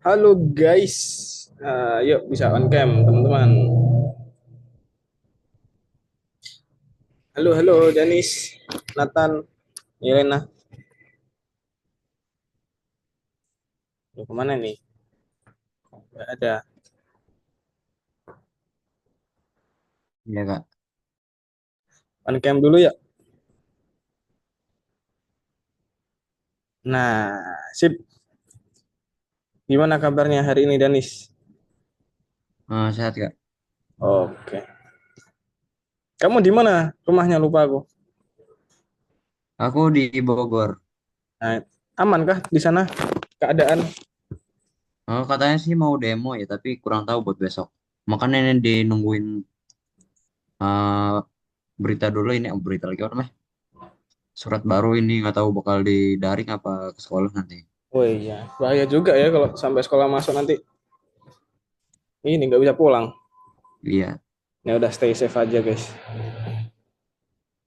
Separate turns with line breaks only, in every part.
Halo guys. Yuk bisa on cam teman-teman. Halo halo Danis, Nathan, Yelena. Loh, kemana nih? Gak ada.
Iya kak.
On cam dulu ya. Nah, sip. Gimana kabarnya hari ini Danis?
Sehat kak.
Oke. Kamu di mana? Rumahnya lupa aku.
Aku di Bogor.
Nah, aman kah di sana keadaan?
Katanya sih mau demo ya, tapi kurang tahu buat besok. Makanya ini dinungguin eh, berita dulu ini, berita lagi apa namanya? Surat baru ini nggak tahu bakal di daring apa ke sekolah nanti.
Oh iya, bahaya juga ya kalau sampai sekolah masuk nanti ini nggak bisa pulang.
Iya.
Ya udah stay safe aja guys.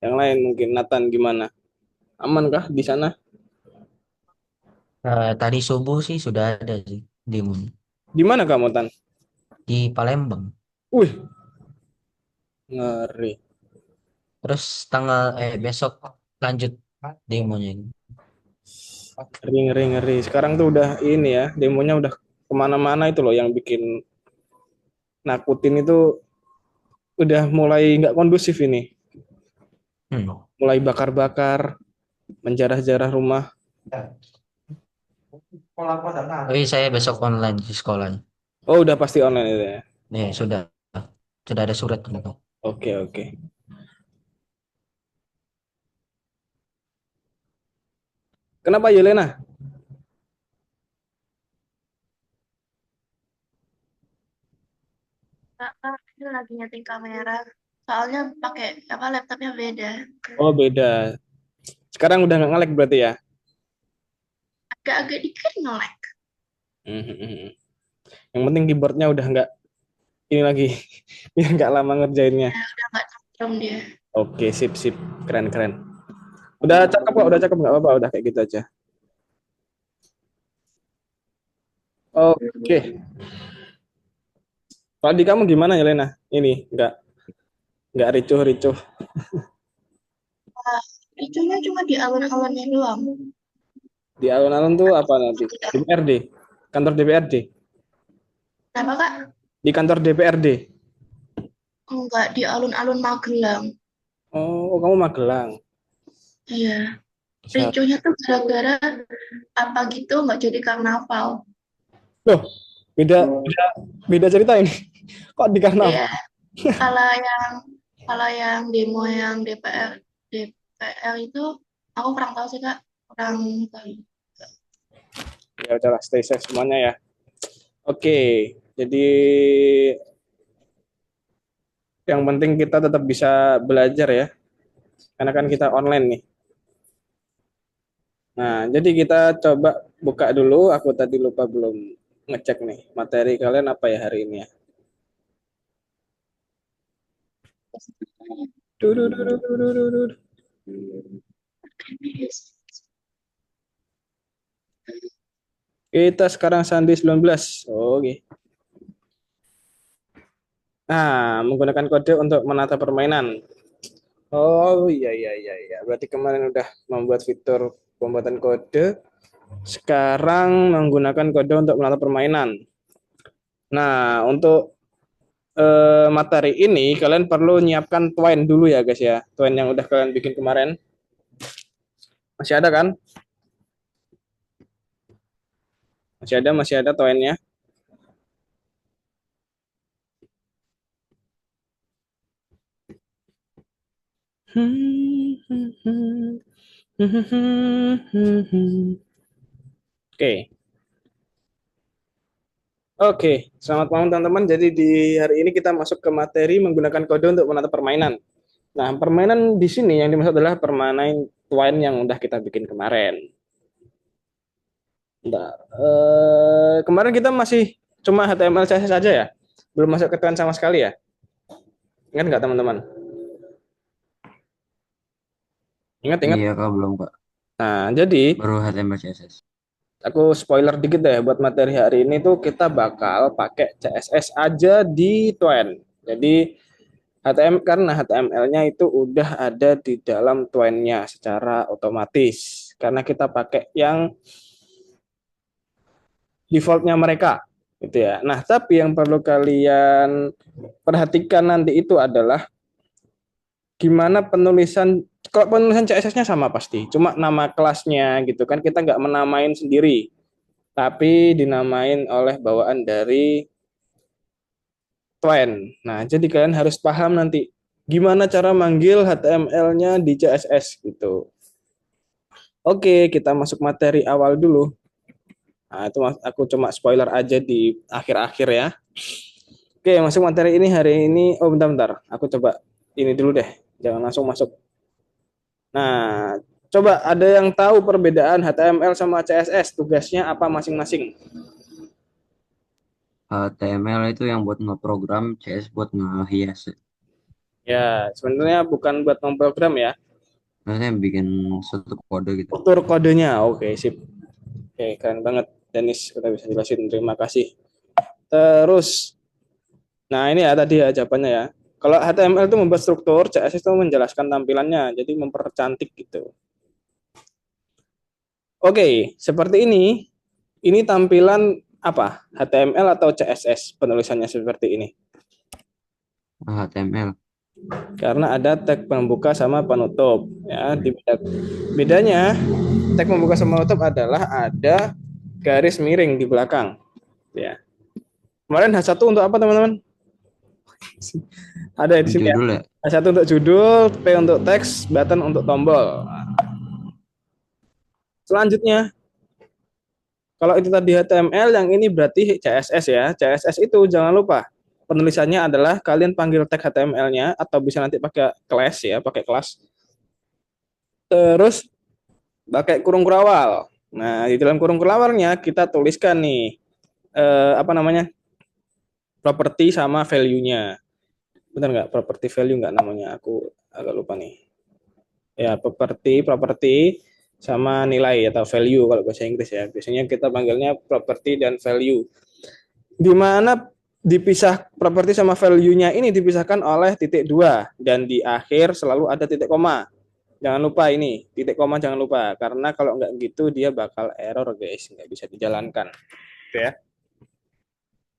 Yang lain mungkin Nathan gimana? Aman kah di sana?
Tadi subuh sih sudah ada sih demo
Di mana kamu Tan?
di Palembang.
Wih, ngeri.
Terus besok lanjut demonya ini.
Ngeri, ngeri, ngeri. Sekarang tuh udah ini ya, demonya udah kemana-mana itu loh yang bikin nakutin itu udah mulai nggak kondusif ini.
Hmm.
Mulai bakar-bakar, menjarah-jarah rumah.
Tapi saya besok online di sekolahnya.
Oh, udah pasti online itu ya.
Nih sudah ada surat gitu.
Oke, oke. Kenapa Yelena?
Kakak ini lagi nyeting kamera. Soalnya pakai apa laptopnya beda.
Oh, beda. Sekarang udah nggak nge-lag berarti ya?
Agak-agak dikit nge-lag.
Mhm. Yang penting keyboardnya udah nggak ini lagi, biar nggak lama ngerjainnya.
Ya, udah nggak tantrum dia.
Oke, sip, sip. Keren, keren. Udah cakep kok, udah cakep. Nggak apa-apa, udah kayak gitu aja. Oke. Kalau di kamu gimana Yelena? Ini nggak ricuh-ricuh.
Nah, itunya cuma di alun-alunnya doang.
Di alun-alun tuh apa nanti? DPRD, kantor DPRD.
Kenapa kak?
Di kantor DPRD.
Enggak di alun-alun Magelang.
Oh, kamu Magelang.
Iya.
Sa-
Ricuhnya tuh gara-gara apa gitu nggak jadi karnaval.
Loh, beda beda beda cerita ini. Kok di
Iya.
karnaval?
Kalau yang kalau yang demo yang DPR itu aku kurang tahu sih kak. Kurang tahu.
Ya udahlah, stay safe semuanya ya. Oke, jadi yang penting kita tetap bisa belajar ya, karena kan kita online nih. Nah, jadi kita coba buka dulu. Aku tadi lupa belum ngecek nih materi kalian apa ya hari ini ya. Dudududududududu. Kita sekarang Sandi 19. Oke. Nah, menggunakan kode untuk menata permainan. Oh iya iya iya iya. Berarti kemarin udah membuat fitur pembuatan kode. Sekarang menggunakan kode untuk menata permainan. Nah, untuk materi ini kalian perlu nyiapkan twine dulu ya guys ya. Twine yang udah kalian bikin kemarin. Masih ada kan? Masih ada twine-nya. Oke. Oke, selamat malam teman-teman. Jadi di hari ini kita masuk ke materi menggunakan kode untuk menata permainan. Nah, permainan di sini yang dimaksud adalah permainan twine yang udah kita bikin kemarin. Bentar. Kemarin kita masih cuma HTML CSS saja ya, belum masuk ke twine sama sekali ya. Ingat nggak teman-teman? Ingat, ingat.
Iya kak belum kak.
Nah, jadi
Baru HTML CSS.
Aku spoiler dikit deh buat materi hari ini tuh kita bakal pakai CSS aja di Twine. Jadi karena HTML-nya itu udah ada di dalam Twine-nya secara otomatis. Karena kita pakai yang default-nya mereka gitu ya. Nah, tapi yang perlu kalian perhatikan nanti itu adalah gimana penulisan. Kalau penulisan CSS-nya sama pasti, cuma nama kelasnya gitu kan kita nggak menamain sendiri, tapi dinamain oleh bawaan dari Twine. Nah, jadi kalian harus paham nanti gimana cara manggil HTML-nya di CSS gitu. Oke, kita masuk materi awal dulu. Nah, itu aku cuma spoiler aja di akhir-akhir ya. Oke, masuk materi ini hari ini. Oh, bentar-bentar. Aku coba ini dulu deh. Jangan langsung masuk. Nah, coba ada yang tahu perbedaan HTML sama CSS? Tugasnya apa masing-masing?
HTML itu yang buat ngeprogram, CS buat ngehias.
Ya, sebenarnya bukan buat memprogram ya.
Maksudnya bikin suatu kode gitu.
Struktur kodenya. Oke, sip. Oke, keren banget. Dennis udah bisa jelasin. Terima kasih. Terus, nah ini ya tadi ya jawabannya ya. Kalau HTML itu membuat struktur, CSS itu menjelaskan tampilannya, jadi mempercantik gitu. Oke, seperti ini. Ini tampilan apa? HTML atau CSS penulisannya seperti ini?
HTML.
Karena ada tag pembuka sama penutup. Ya, bedanya tag pembuka sama penutup adalah ada garis miring di belakang. Ya. Kemarin H1 untuk apa teman-teman? Ada di sini ya.
Judul ya.
H1 untuk judul, P untuk teks, button untuk tombol. Selanjutnya, kalau itu tadi HTML, yang ini berarti CSS ya. CSS itu jangan lupa penulisannya adalah kalian panggil tag HTML-nya atau bisa nanti pakai class ya, pakai kelas. Terus pakai kurung kurawal. Nah, di dalam kurung kurawalnya kita tuliskan nih apa namanya? Properti sama value-nya. Benar nggak? Property value nggak namanya? Aku agak lupa nih. Ya, properti sama nilai atau value kalau bahasa Inggris ya. Biasanya kita panggilnya properti dan value. Di mana dipisah properti sama value-nya ini dipisahkan oleh titik dua dan di akhir selalu ada titik koma. Jangan lupa ini titik koma, jangan lupa karena kalau nggak gitu dia bakal error guys, nggak bisa dijalankan. Oke ya.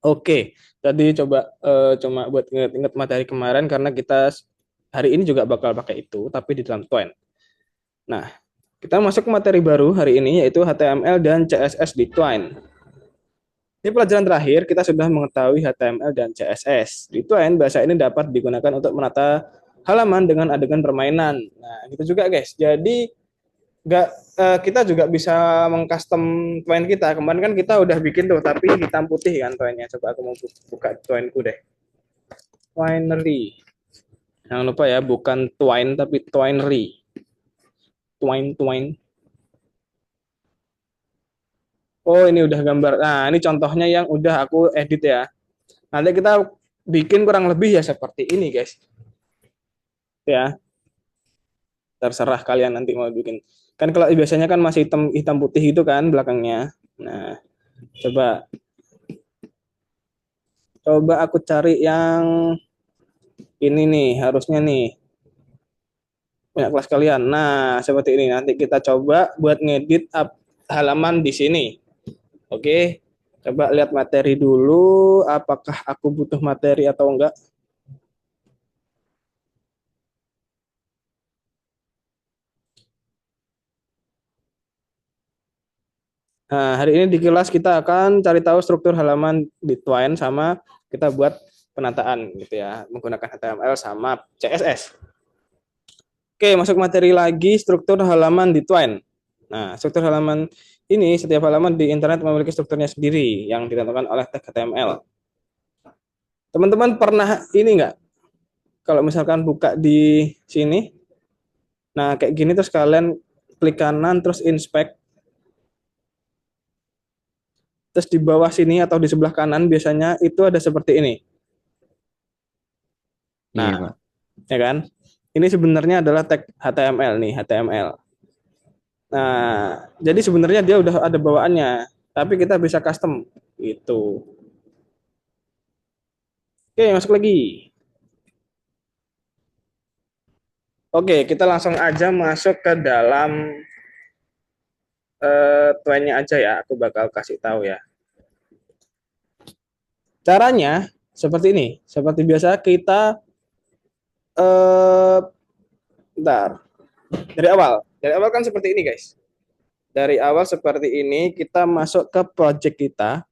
Oke, tadi cuma buat inget-inget materi kemarin karena kita hari ini juga bakal pakai itu tapi di dalam Twine. Nah, kita masuk ke materi baru hari ini yaitu HTML dan CSS di Twine. Di pelajaran terakhir, kita sudah mengetahui HTML dan CSS. Di Twine, bahasa ini dapat digunakan untuk menata halaman dengan adegan permainan. Nah, gitu juga guys. Jadi, kita juga bisa mengcustom Twine kita. Kemarin kan kita udah bikin tuh, tapi hitam putih kan Twine-nya. Coba aku mau buka Twine-ku deh. Twinery. Jangan lupa ya, bukan Twine, tapi Twinery. Twine. Oh, ini udah gambar. Nah, ini contohnya yang udah aku edit ya. Nanti kita bikin kurang lebih ya seperti ini, guys. Ya, terserah kalian nanti mau bikin. Kan kalau biasanya kan masih hitam putih itu kan belakangnya. Nah, coba coba aku cari yang ini nih, harusnya nih punya kelas kalian. Nah, seperti ini. Nanti kita coba buat ngedit halaman di sini. Oke. Coba lihat materi dulu, apakah aku butuh materi atau enggak. Nah, hari ini di kelas kita akan cari tahu struktur halaman di Twine sama kita buat penataan gitu ya, menggunakan HTML sama CSS. Oke, masuk materi lagi struktur halaman di Twine. Nah, struktur halaman ini setiap halaman di internet memiliki strukturnya sendiri yang ditentukan oleh tag HTML. Teman-teman pernah ini enggak? Kalau misalkan buka di sini, nah kayak gini terus kalian klik kanan terus inspect. Terus di bawah sini atau di sebelah kanan biasanya itu ada seperti ini.
Iya,
Nah,
Pak.
ya kan? Ini sebenarnya adalah tag HTML nih, HTML. Nah, jadi sebenarnya dia udah ada bawaannya, tapi kita bisa custom gitu. Oke, masuk lagi. Oke, kita langsung aja masuk ke dalam tuannya aja ya. Aku bakal kasih tahu ya. Caranya seperti ini. Seperti biasa kita eh bentar. Dari awal kan seperti ini, guys. Dari awal seperti ini kita masuk ke project kita.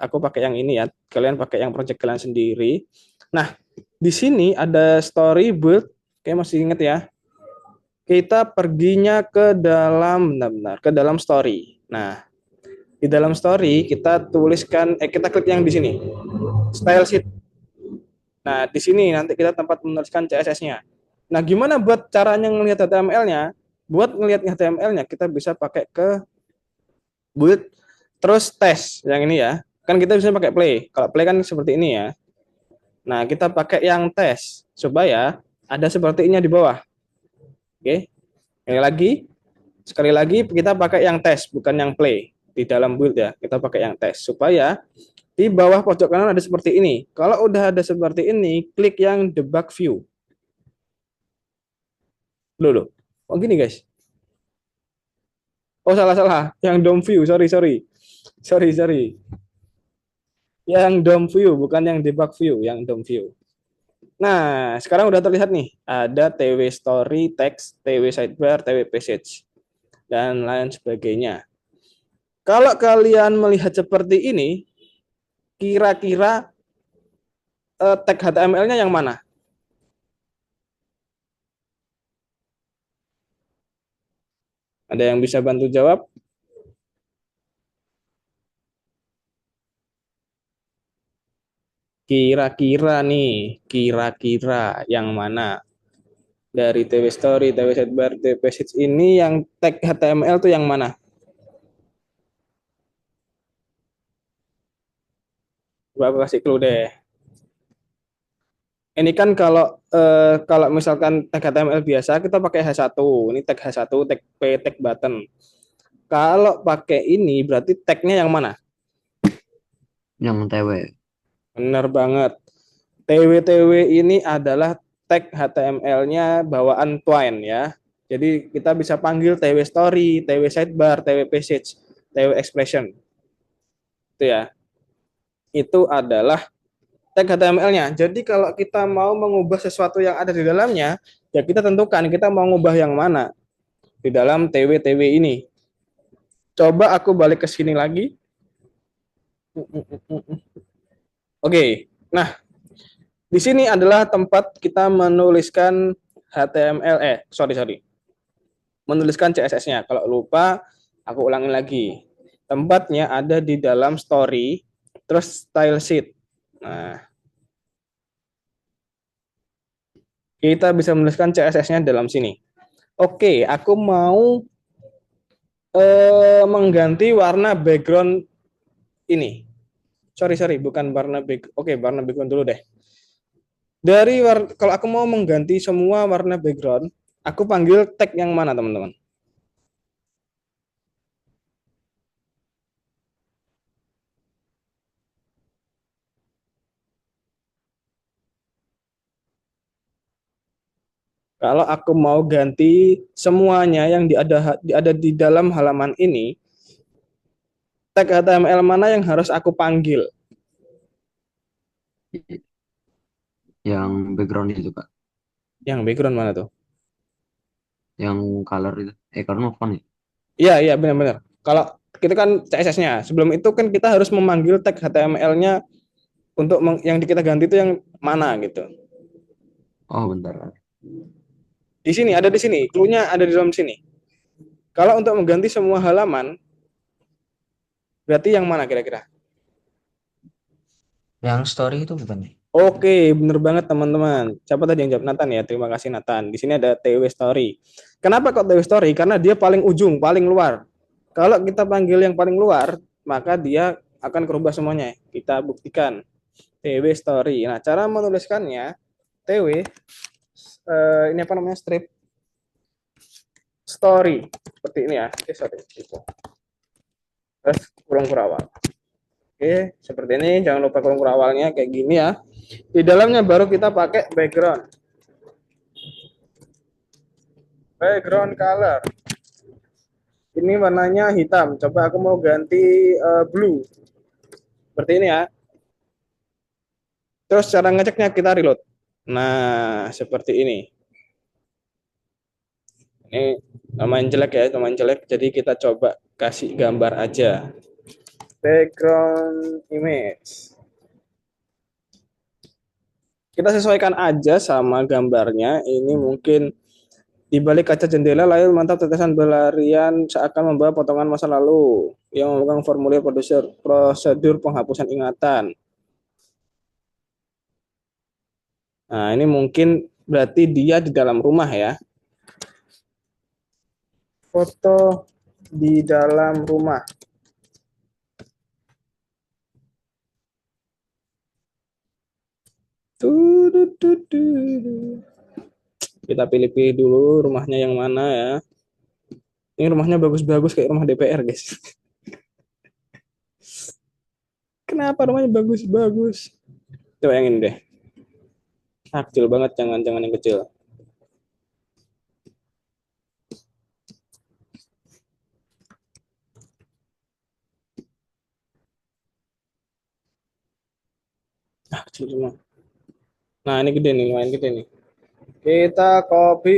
Aku pakai yang ini ya. Kalian pakai yang project kalian sendiri. Nah, di sini ada story build. Kayak masih ingat ya. Kita perginya ke dalam benar-benar ke dalam story. Nah, di dalam story kita tuliskan kita klik yang di sini. Style sheet. Nah, di sini nanti kita tempat menuliskan CSS-nya. Nah, gimana buat caranya ngelihat HTML-nya? Buat ngelihat HTML-nya kita bisa pakai ke build terus tes yang ini ya. Kan kita bisa pakai play. Kalau play kan seperti ini ya. Nah, kita pakai yang tes supaya ada seperti ini di bawah. Oke. Sekali lagi kita pakai yang tes bukan yang play di dalam build ya. Kita pakai yang tes supaya di bawah pojok kanan ada seperti ini. Kalau udah ada seperti ini, klik yang debug view. Loh. Oh gini guys. Oh salah. Yang DOM view, sorry. Yang DOM view, bukan yang debug view, yang DOM view. Nah, sekarang udah terlihat nih, ada TW story, text, TW sidebar, TW passage, dan lain sebagainya. Kalau kalian melihat seperti ini, kira-kira tag HTML-nya yang mana? Ada yang bisa bantu jawab? Kira-kira yang mana? Dari TW Story, TW Sidebar, TW Passage ini yang tag HTML tuh yang mana? Coba aku kasih clue deh. Ini kan kalau misalkan tag HTML biasa kita pakai H1. Ini tag H1, tag P, tag button. Kalau pakai ini berarti tagnya yang mana?
Yang TW.
Benar banget. TW-TW ini adalah tag HTML-nya bawaan Twine ya. Jadi kita bisa panggil TW Story, TW Sidebar, TW Passage, TW Expression. Itu ya. Itu adalah tag HTML-nya. Jadi kalau kita mau mengubah sesuatu yang ada di dalamnya, ya kita tentukan kita mau ngubah yang mana di dalam TW-TW ini. Coba aku balik ke sini lagi. Oke. Nah, di sini adalah tempat kita menuliskan HTML sorry. Menuliskan CSS-nya. Kalau lupa, aku ulangi lagi. Tempatnya ada di dalam story, terus style sheet. Nah, kita bisa menuliskan CSS-nya dalam sini. Oke, aku mau mengganti warna background ini. Sorry, bukan warna background. Oke, warna background dulu deh. Kalau aku mau mengganti semua warna background, aku panggil tag yang mana, teman-teman? Kalau aku mau ganti semuanya yang ada di dalam halaman ini, tag HTML mana yang harus aku panggil?
Yang background itu Kak.
Yang background mana tuh?
Yang color itu. Color font ya.
Iya, benar-benar. Kalau kita kan CSS-nya, sebelum itu kan kita harus memanggil tag HTML-nya untuk yang kita ganti itu yang mana gitu.
Oh bentar.
Di sini, ada di sini. Clue-nya ada di dalam sini. Kalau untuk mengganti semua halaman, berarti yang mana kira-kira?
Yang story itu bukan nih?
Oke, bener banget teman-teman. Siapa tadi yang jawab? Nathan ya. Terima kasih Nathan. Di sini ada TW Story. Kenapa kok TW Story? Karena dia paling ujung, paling luar. Kalau kita panggil yang paling luar, maka dia akan kerubah semuanya. Kita buktikan. TW Story. Nah, cara menuliskannya TW ini apa namanya? Strip. story seperti ini ya. Sorry, gitu. Terus kurung kurawal. Oke, seperti ini. Jangan lupa kurung kurawalnya kayak gini ya. Di dalamnya baru kita pakai background. Background color. Ini warnanya hitam. Coba aku mau ganti blue. Seperti ini ya. Terus cara ngeceknya kita reload. Nah, seperti ini. Ini lumayan jelek ya, lumayan jelek. Jadi kita coba kasih gambar aja. Background image. Kita sesuaikan aja sama gambarnya. Ini mungkin di balik kaca jendela layar mantap tetesan berlarian seakan membawa potongan masa lalu yang memegang formulir prosedur penghapusan ingatan. Nah, ini mungkin berarti dia di dalam rumah ya. Foto di dalam rumah. Kita pilih-pilih dulu rumahnya yang mana ya. Ini rumahnya bagus-bagus kayak rumah DPR, guys. Kenapa rumahnya bagus-bagus? Coba yang ini deh. Kecil banget, jangan-jangan yang kecil. Kecil semua. Nah, ini gede nih, lumayan gede nih. Kita copy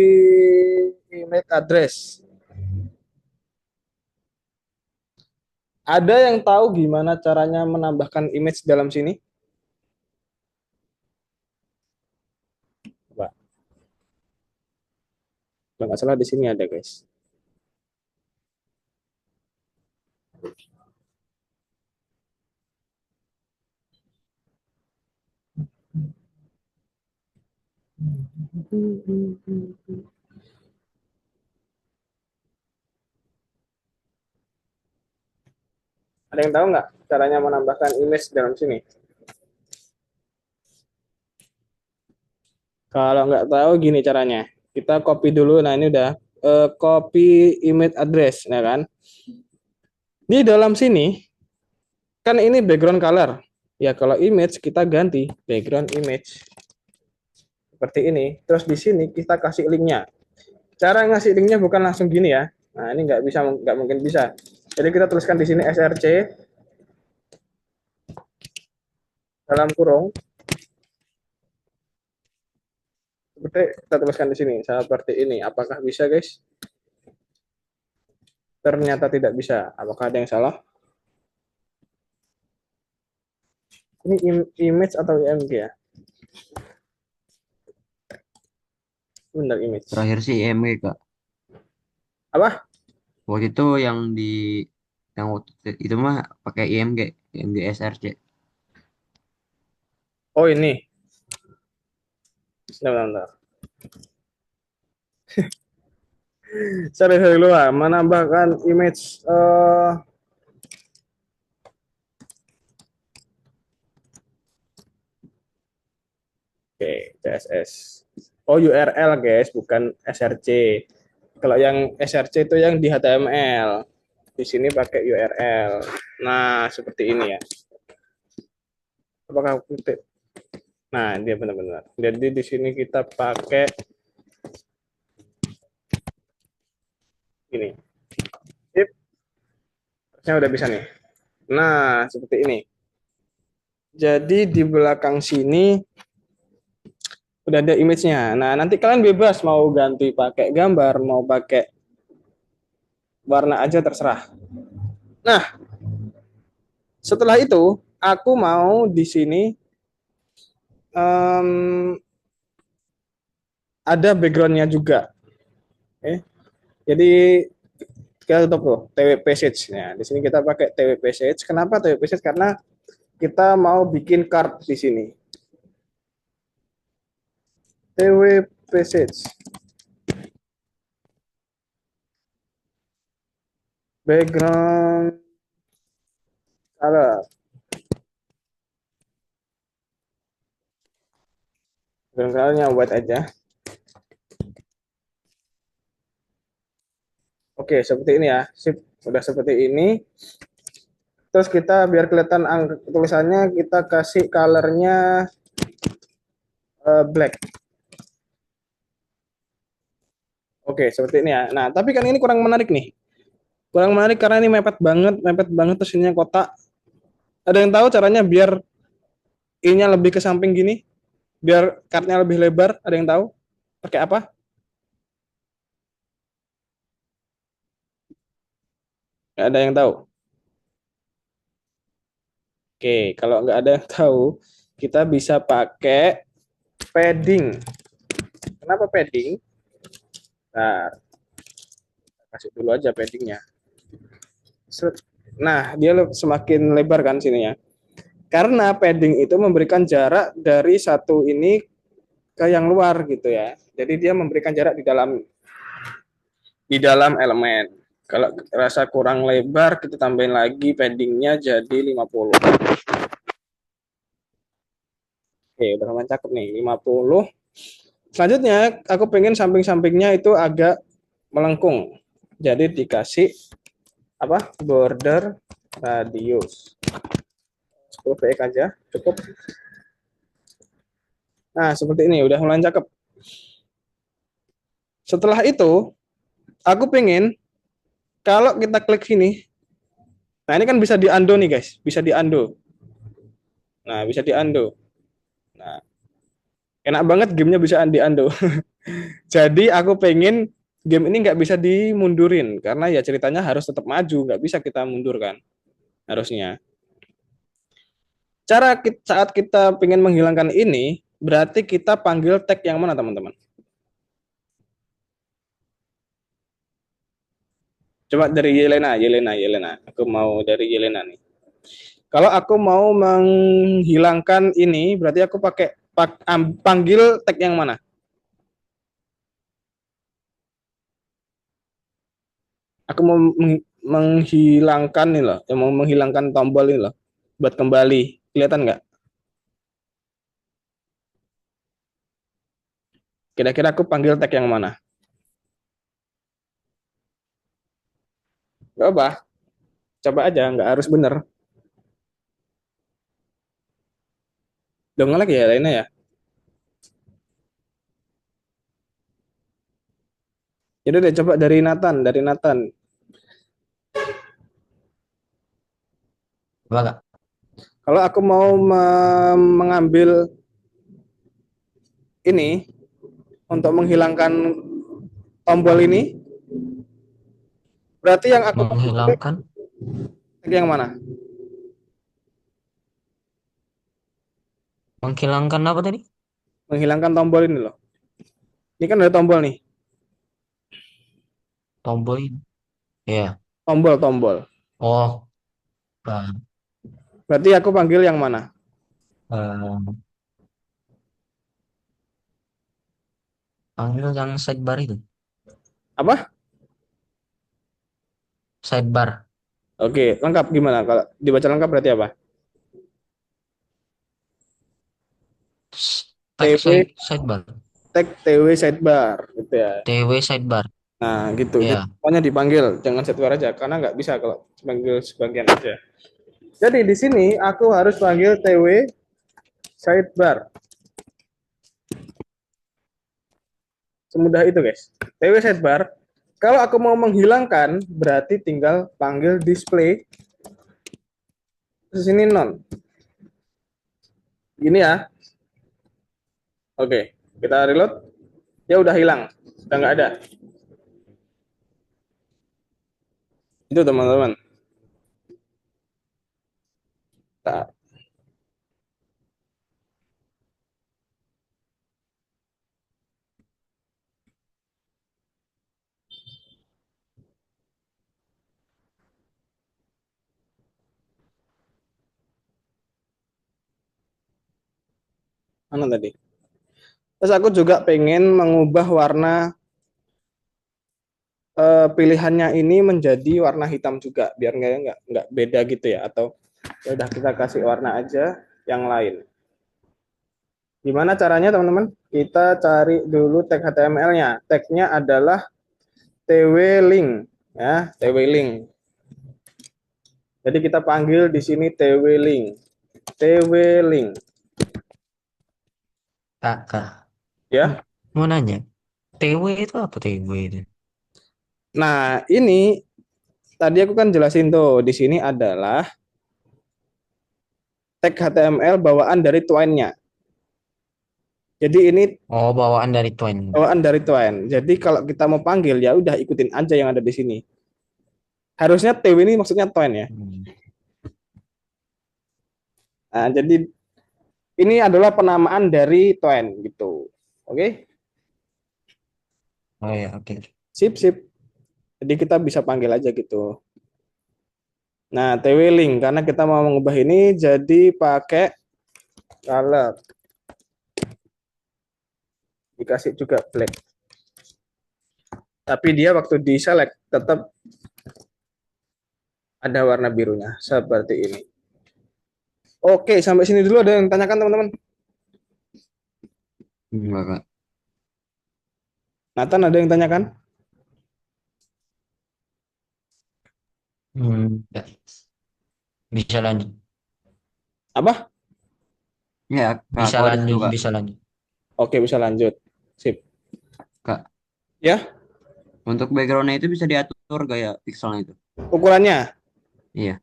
image address. Ada yang tahu gimana caranya menambahkan image dalam sini? Coba. Kalau nggak salah di sini ada, guys. Ada yang tahu nggak caranya menambahkan image dalam sini? Kalau nggak tahu gini caranya. Kita copy dulu. Nah, ini udah copy image address, ya kan? Di dalam sini kan ini background color. Ya, kalau image kita ganti background image. Seperti ini. Terus di sini kita kasih linknya. Cara ngasih linknya bukan langsung gini ya. Nah, ini nggak mungkin bisa. Jadi kita tuliskan di sini src dalam kurung. Seperti kita tuliskan di sini seperti ini. Apakah bisa, guys? Ternyata tidak bisa. Apakah ada yang salah? Ini image atau img ya? Benar image.
Terakhir sih IMG Kak.
Apa?
Waktu itu yang waktu itu mah pakai IMG SRC.
Oh, ini. Sebentar, sebentar. Sorry dulu lah. Menambahkan image. Oke, CSS. Oh, URL, guys, bukan src. Kalau yang src itu yang di HTML. Di sini pakai URL. Nah, seperti ini ya. Apakah titik? Nah, dia benar-benar. Jadi di sini kita pakai ini. Sip. Harusnya udah bisa nih. Nah, seperti ini. Jadi di belakang sini udah ada image-nya. Nah, nanti kalian bebas mau ganti pakai gambar, mau pakai warna aja terserah. Nah, setelah itu aku mau di sini ada background-nya juga. Jadi kita tutup tuh TWP Page. Nah, di sini kita pakai TWP Page. Kenapa TWP Page? Karena kita mau bikin card di sini. TWP Page. Background color. Background colornya white aja. Oke, seperti ini ya. Sip, udah seperti ini. Terus kita biar kelihatan tulisannya kita kasih colornya black. Oke, seperti ini ya. Nah, tapi kan ini kurang menarik nih. Kurang menarik karena ini mepet banget terus ininya kotak. Ada yang tahu caranya biar ininya lebih ke samping gini? Biar kartnya lebih lebar, ada yang tahu? Pakai apa? Nggak ada yang tahu. Oke, kalau nggak ada yang tahu, kita bisa pakai padding. Kenapa padding? Nah, kasih dulu aja paddingnya. Nah, dia semakin lebar kan sininya. Karena padding itu memberikan jarak dari satu ini ke yang luar gitu ya. Jadi dia memberikan jarak di dalam elemen. Kalau rasa kurang lebar, kita tambahin lagi paddingnya jadi 50. Oke, udah lumayan cakep nih, 50. Selanjutnya, aku pengen samping-sampingnya itu agak melengkung. Jadi dikasih apa? Border radius. 10 px aja, cukup. Nah, seperti ini, udah lumayan cakep. Setelah itu, aku pengen kalau kita klik sini, nah ini kan bisa di-undo nih guys, bisa di-undo. Nah, bisa di-undo. Nah, enak banget gamenya bisa di-undo. Jadi aku pengen game ini nggak bisa dimundurin karena ya ceritanya harus tetap maju, nggak bisa kita mundurkan harusnya. Saat kita pengen menghilangkan ini, berarti kita panggil tag yang mana teman-teman? Coba dari Yelena. Aku mau dari Yelena nih. Kalau aku mau menghilangkan ini, berarti aku panggil tag yang mana? Aku mau menghilangkan nih loh, mau menghilangkan tombol ini loh, buat kembali. Kelihatan nggak? Kira-kira aku panggil tag yang mana? Gak apa, coba aja, nggak harus bener. Dong lagi ya lainnya ya. Jadi deh coba dari Nathan.
Coba Kak.
Kalau aku mau mengambil ini untuk menghilangkan tombol ini, berarti yang aku panggil
Menghilangkan.
tag yang mana?
Menghilangkan apa tadi?
Menghilangkan tombol ini loh. Ini kan ada tombol nih,
Tombol ini. Ya.
tombol.
Oh, Bang.
Berarti aku panggil yang mana?
Eh, panggil yang sidebar itu.
Apa?
Sidebar.
Oke, lengkap gimana? Kalau dibaca lengkap berarti apa?
Tag
TW
sidebar.
tag TW sidebar gitu ya.
TW sidebar.
Nah, gitu. Jadi
Ya.
pokoknya dipanggil, jangan sidebar aja karena nggak bisa kalau panggil sebagian aja. Jadi di sini aku harus panggil TW sidebar. Semudah itu, guys. TW sidebar. Kalau aku mau menghilangkan, berarti tinggal panggil display. Terus ini non. Gini ya. Oke, kita reload. Ya udah hilang. Sudah nggak ada. Itu teman-teman. Nah, mana tadi? Terus aku juga pengen mengubah warna pilihannya ini menjadi warna hitam juga biar nggak beda gitu ya, atau ya udah kita kasih warna aja yang lain. Gimana caranya teman-teman? Kita cari dulu tag HTML-nya. Tagnya adalah tw link. Ya, TW-Link. Jadi kita panggil di sini TW-Link. TW-Link.
Kakak.
Ya.
Mau nanya, TW itu apa TW itu?
Nah, ini tadi aku kan jelasin tuh, di sini adalah tag HTML bawaan dari Twine-nya. Jadi ini
Oh, bawaan dari Twine.
bawaan dari Twine. Jadi kalau kita mau panggil ya udah ikutin aja yang ada di sini. Harusnya TW ini maksudnya Twine ya.
Hmm.
Nah, jadi ini adalah penamaan dari Twine gitu. Oke?
Oh ya, oke.
Sip, sip. Jadi kita bisa panggil aja gitu. Nah, TW-Link karena kita mau mengubah ini jadi pakai color. Dikasih juga black. Tapi dia waktu di select tetap ada warna birunya seperti ini. Oke, sampai sini dulu ada yang tanyakan teman-teman.
Enggak, Kak.
Nathan ada yang tanyakan?
Ya. Bisa lanjut.
Apa?
Ya, Kak,
Bisa
aku ada satu,
lanjut,
Kak.
bisa lanjut.
Oke, bisa lanjut. Sip.
Kak,
Ya,
untuk backgroundnya itu bisa diatur gaya pixelnya itu.
ukurannya.
Iya.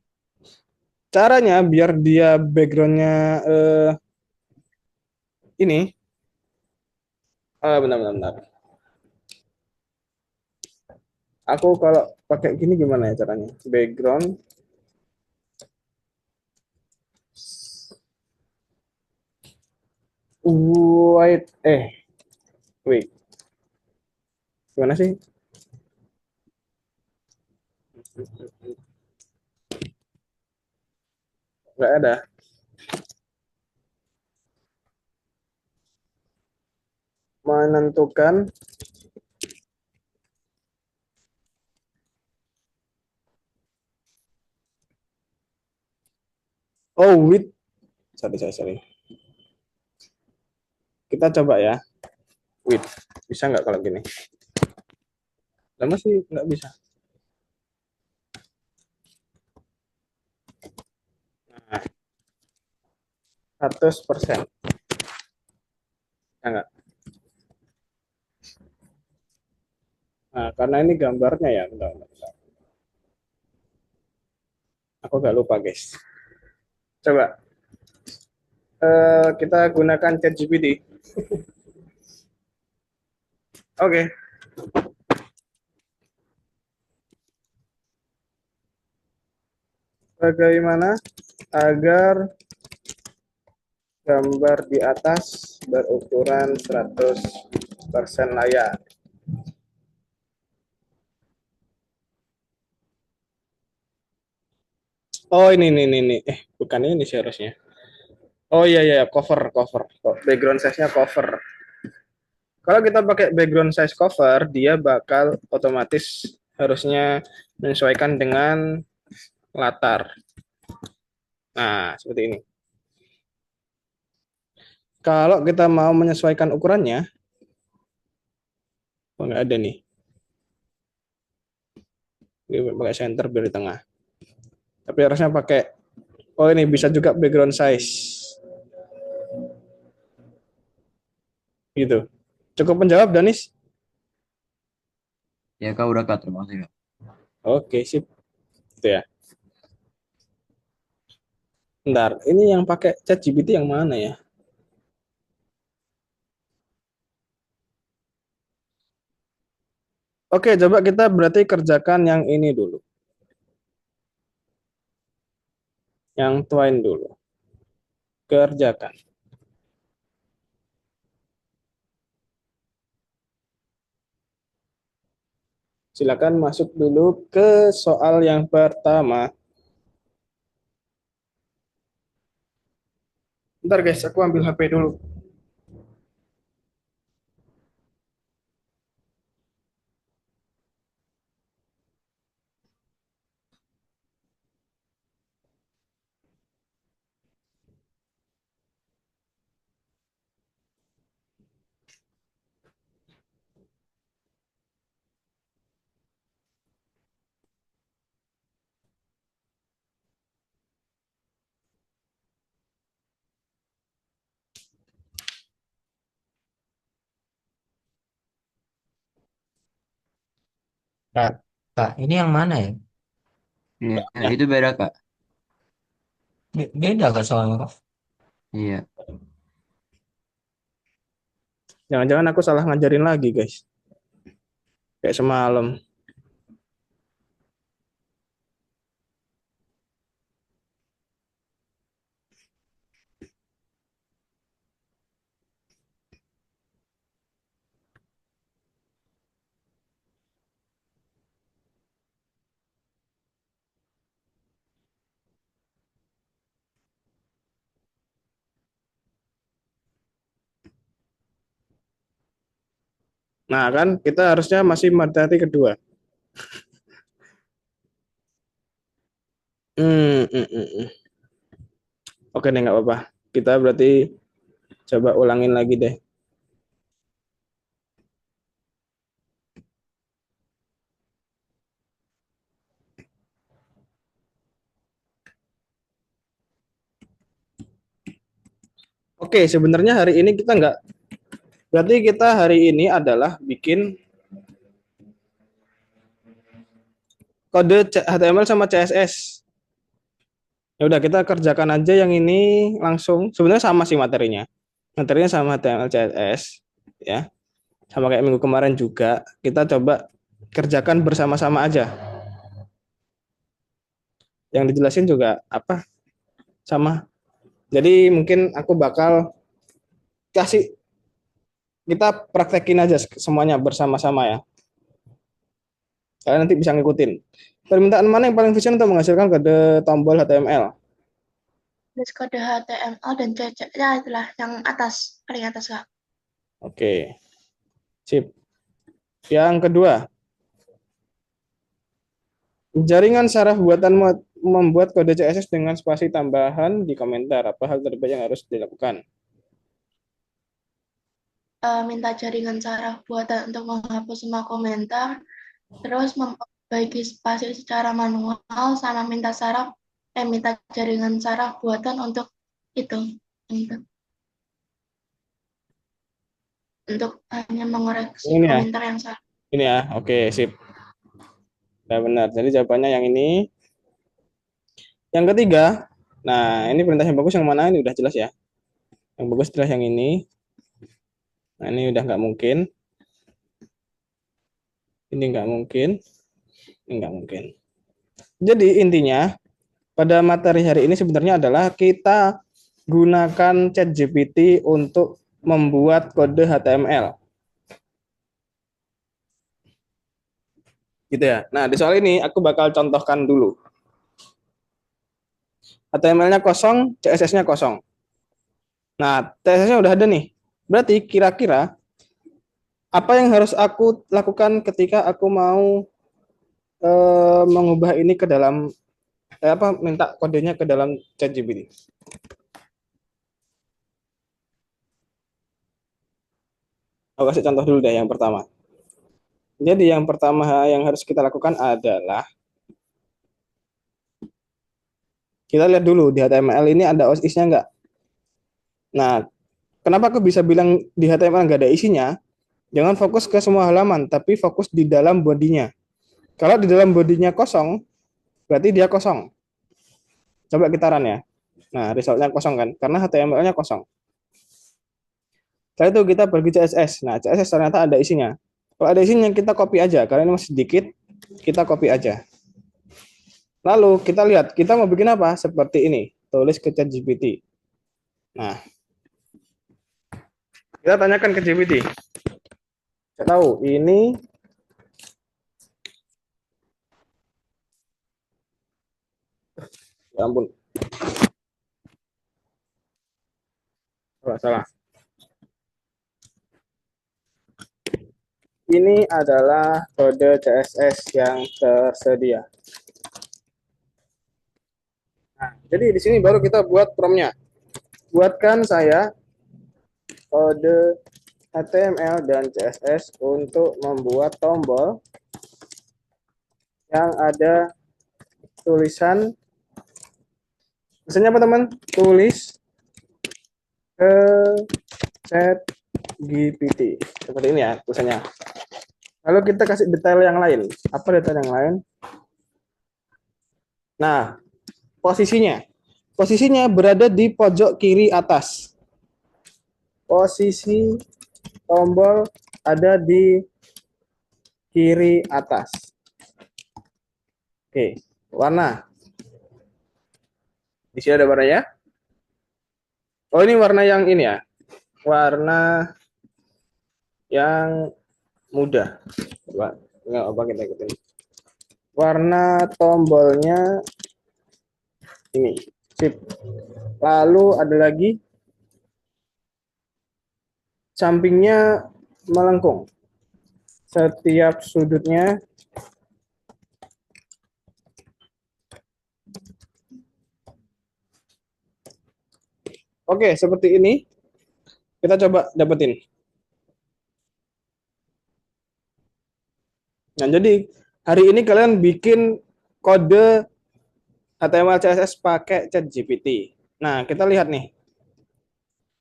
Caranya biar dia backgroundnya ini. Benar, benar, benar. Aku kalau pakai gini gimana ya caranya? Background white. Wait. Gimana sih? Nggak ada. Menentukan. Oh, width. Sorry, sorry, sorry. Kita coba ya. Width. Bisa nggak kalau gini? Lama sih nggak bisa. Nah, 100%. Bisa nggak? Nah, karena ini gambarnya ya. Bentar, bentar, bentar. Aku nggak lupa, guys. Coba. Kita gunakan ChatGPT. Oke. Bagaimana agar gambar di atas berukuran 100% layar? Oh, ini. Bukan ini sih harusnya. Oh iya, iya, cover, cover. Background size-nya cover. Kalau kita pakai background size cover, dia bakal otomatis harusnya menyesuaikan dengan latar. Nah, seperti ini. Kalau kita mau menyesuaikan ukurannya, oh nggak ada nih. Ini pakai center biar di tengah. Tapi harusnya pakai, oh ini bisa juga background size. Gitu. Cukup menjawab, Danis?
Ya, Kak, udah, Kak. Terima kasih, Kak.
Oke, sip. Itu ya. Bentar, ini yang pakai ChatGPT yang mana ya? Oke, coba kita berarti kerjakan yang ini dulu. Yang Twine dulu. Kerjakan. Silakan masuk dulu ke soal yang pertama. Bentar guys, aku ambil HP dulu.
Kak, Kak, ini yang mana ya?
Iya,
Ya,
itu beda Kak.
Beda Kak soalnya Kak.
Iya.
jangan-jangan aku salah ngajarin lagi, guys. Kayak semalam. Nah, kan kita harusnya masih materi kedua. Hmm. Oke deh, nggak apa-apa. Kita berarti coba ulangin lagi deh. Oke, sebenarnya hari ini kita nggak, berarti kita hari ini adalah bikin kode HTML sama CSS. Ya udah kita kerjakan aja yang ini langsung. Sebenarnya sama sih materinya. Materinya sama HTML CSS ya. Sama kayak minggu kemarin juga. Kita coba kerjakan bersama-sama aja. Yang dijelasin juga apa? Sama. Jadi mungkin aku bakal kasih, kita praktekin aja semuanya bersama-sama ya. Kalian nanti bisa ngikutin. Permintaan mana yang paling efisien untuk menghasilkan kode tombol HTML?
Terus kode HTML dan ceceknya itulah yang atas, paling atas Kak.
Oke, sip. Yang kedua, jaringan saraf buatan membuat kode CSS dengan spasi tambahan di komentar. Apa hal terbaik yang harus dilakukan?
Minta jaringan saraf buatan untuk menghapus semua komentar, terus memperbaiki spasi secara manual, sama minta jaringan saraf buatan untuk itu, untuk hanya mengoreksi
Ini ya,
komentar yang salah.
ini ya. Oke, sip. Nah, benar. Jadi jawabannya yang ini. Yang ketiga, nah ini perintah yang bagus yang mana? Ini udah jelas ya. Yang bagus adalah yang ini. Nah, ini udah nggak mungkin. Ini nggak mungkin. Ini nggak mungkin. Jadi intinya pada materi hari ini sebenarnya adalah kita gunakan ChatGPT untuk membuat kode HTML. Gitu ya. Nah, di soal ini aku bakal contohkan dulu. HTML-nya kosong, CSS-nya kosong. Nah, CSS-nya udah ada nih. Berarti kira-kira apa yang harus aku lakukan ketika aku mau mengubah ini ke dalam minta kodenya ke dalam ChatGPT. Aku kasih contoh dulu deh yang pertama. Jadi yang pertama yang harus kita lakukan adalah kita lihat dulu di HTML ini ada OS-nya nggak. Nah, kenapa aku bisa bilang di HTML nggak ada isinya? Jangan fokus ke semua halaman, tapi fokus di dalam bodinya. Kalau di dalam bodinya kosong, berarti dia kosong. Coba kita run ya. Nah, resultnya kosong kan? Karena HTML-nya kosong. Setelah itu kita pergi CSS. Nah, CSS ternyata ada isinya. Kalau ada isinya kita copy aja. Karena ini masih sedikit, kita copy aja. Lalu kita lihat, kita mau bikin apa? Seperti ini. Tulis ke ChatGPT. Nah, kita tanyakan ke GPT. Saya tahu ini ya ampun, salah. Ini adalah kode CSS yang tersedia. Nah, jadi di sini baru kita buat promnya. Buatkan saya kode HTML dan CSS untuk membuat tombol yang ada tulisan, misalnya apa teman? Tulis ke chat GPT. Seperti ini ya tulisannya. Lalu kita kasih detail yang lain. Apa detail yang lain? Nah, posisinya. Posisinya berada di pojok kiri atas. Posisi tombol ada di kiri atas. Oke, warna. Di sini ada warnanya. Oh, ini warna yang ini ya. Warna yang muda. Coba, nggak apa kita ikutin. Warna tombolnya ini. Sip. Lalu ada lagi sampingnya melengkung. Setiap sudutnya oke, seperti ini. Kita coba dapetin. Nah, jadi hari ini kalian bikin kode HTML CSS pakai ChatGPT. Nah, kita lihat nih.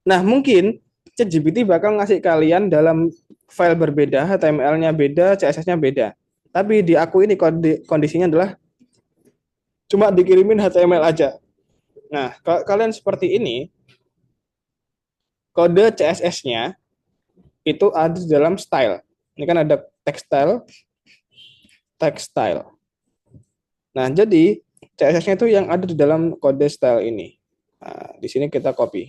Nah, mungkin ChatGPT bakal ngasih kalian dalam file berbeda, HTML-nya beda, CSS-nya beda. Tapi di aku ini kondisinya adalah cuma dikirimin HTML aja. Nah, kalau kalian seperti ini, kode CSS-nya itu ada di dalam style. Ini kan ada textile. Nah, jadi CSS-nya itu yang ada di dalam kode style ini. Nah, di sini kita copy.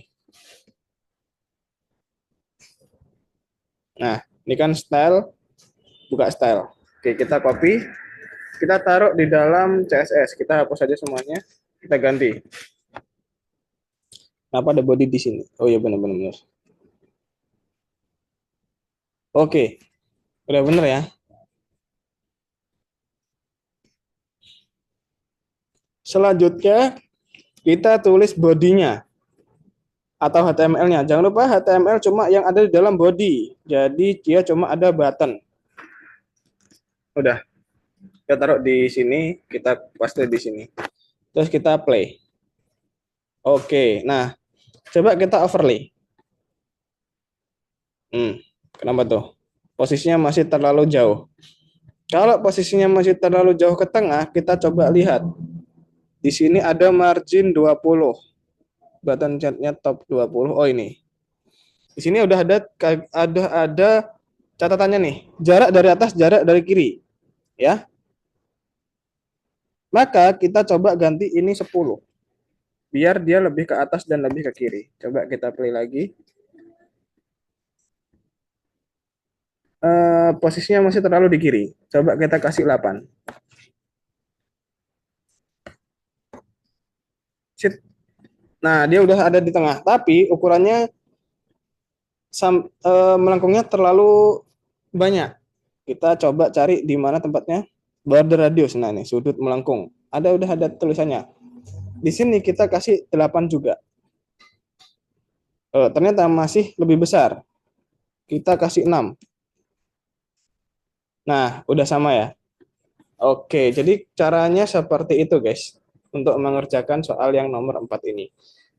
Nah, ini kan style, buka style. Oke, kita copy, kita taruh di dalam CSS. Kita hapus saja semuanya, kita ganti. Kenapa ada body di sini? Oh iya, benar-benar. Oke, udah bener ya. Selanjutnya, kita tulis bodinya atau HTML-nya. Jangan lupa HTML cuma yang ada di dalam body. Jadi dia cuma ada button. Udah, kita taruh di sini, kita paste di sini. Terus kita play. Oke, nah coba kita overlay. Kenapa tuh? Posisinya masih terlalu jauh. Kalau posisinya masih terlalu jauh ke tengah, kita coba lihat. Di sini ada margin 20. Button chatnya top 20. Oh ini. Di sini udah ada catatannya nih. Jarak dari atas, jarak dari kiri. Ya. Maka kita coba ganti ini 10. Biar dia lebih ke atas dan lebih ke kiri. Coba kita play lagi. Posisinya masih terlalu di kiri. Coba kita kasih 8. Nah, dia udah ada di tengah, tapi ukurannya melengkungnya terlalu banyak. Kita coba cari di mana tempatnya border radius. Nah, ini sudut melengkung. Udah ada tulisannya. Di sini kita kasih 8 juga. Ternyata masih lebih besar. Kita kasih 6. Nah, udah sama ya. Oke, jadi caranya seperti itu, guys. Untuk mengerjakan soal yang nomor 4 ini.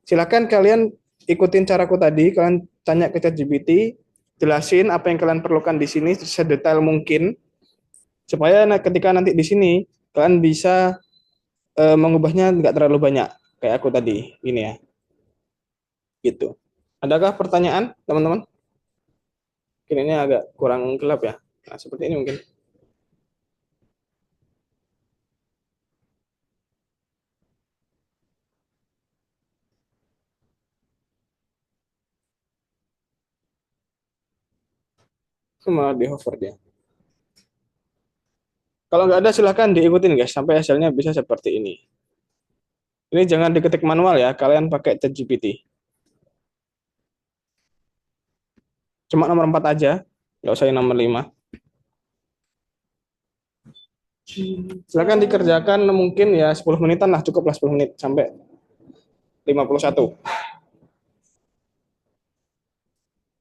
Silakan kalian ikutin caraku tadi, kalian tanya ke ChatGPT, jelasin apa yang kalian perlukan di sini sedetail mungkin supaya ketika nanti di sini kalian bisa mengubahnya nggak terlalu banyak kayak aku tadi ini ya. Gitu. Adakah pertanyaan, teman-teman? Mungkin ini agak kurang gelap ya. Nah, seperti ini mungkin. Malah di hover dia. Kalau nggak ada silahkan diikutin guys sampai hasilnya bisa seperti ini. Ini jangan diketik manual ya, kalian pakai ChatGPT. Cuma nomor 4 aja, nggak usah yang nomor 5. Silakan dikerjakan mungkin ya 10 menitan lah, cukup lah 10 menit sampai 51.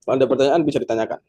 Kalau ada pertanyaan bisa ditanyakan.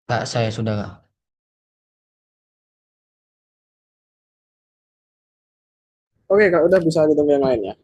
Kak, saya sudah, Kak.
Oke, Kak, udah bisa ditunggu yang lainnya.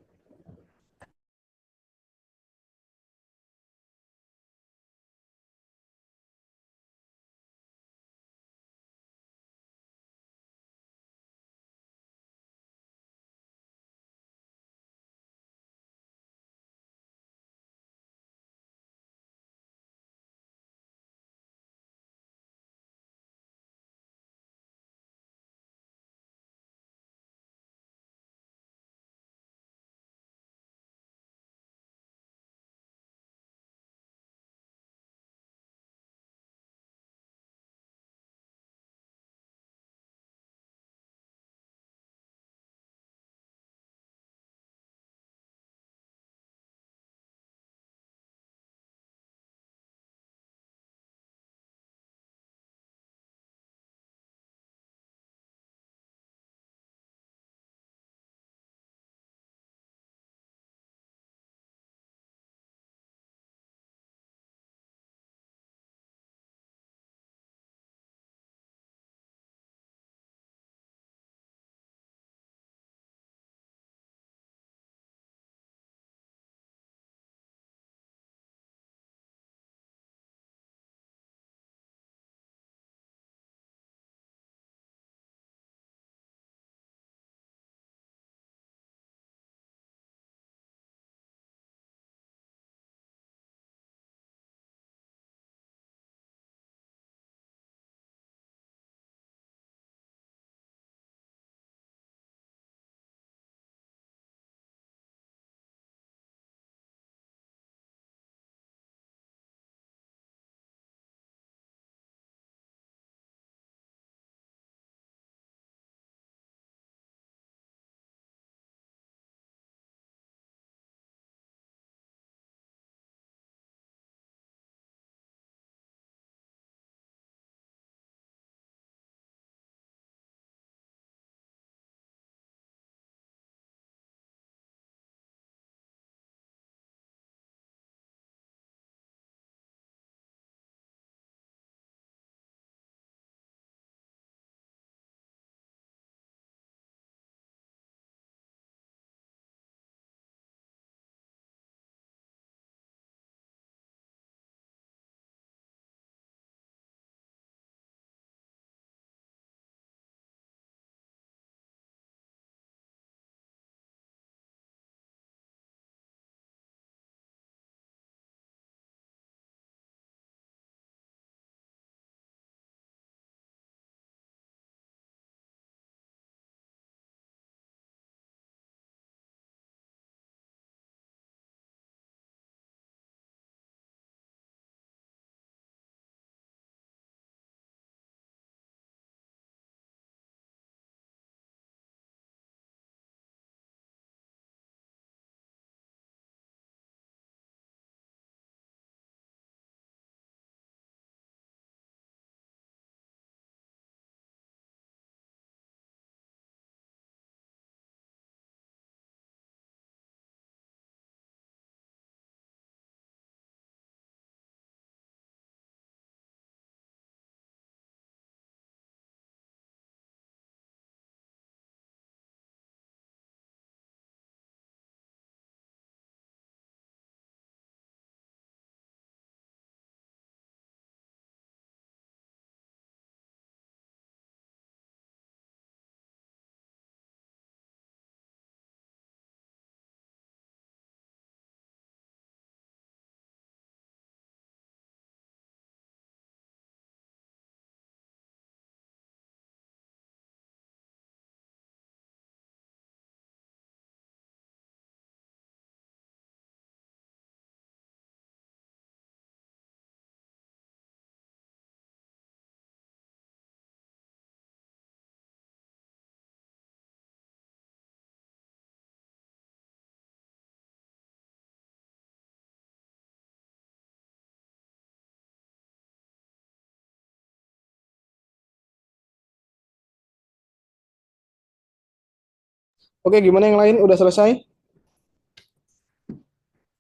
Oke, gimana yang lain? Udah selesai?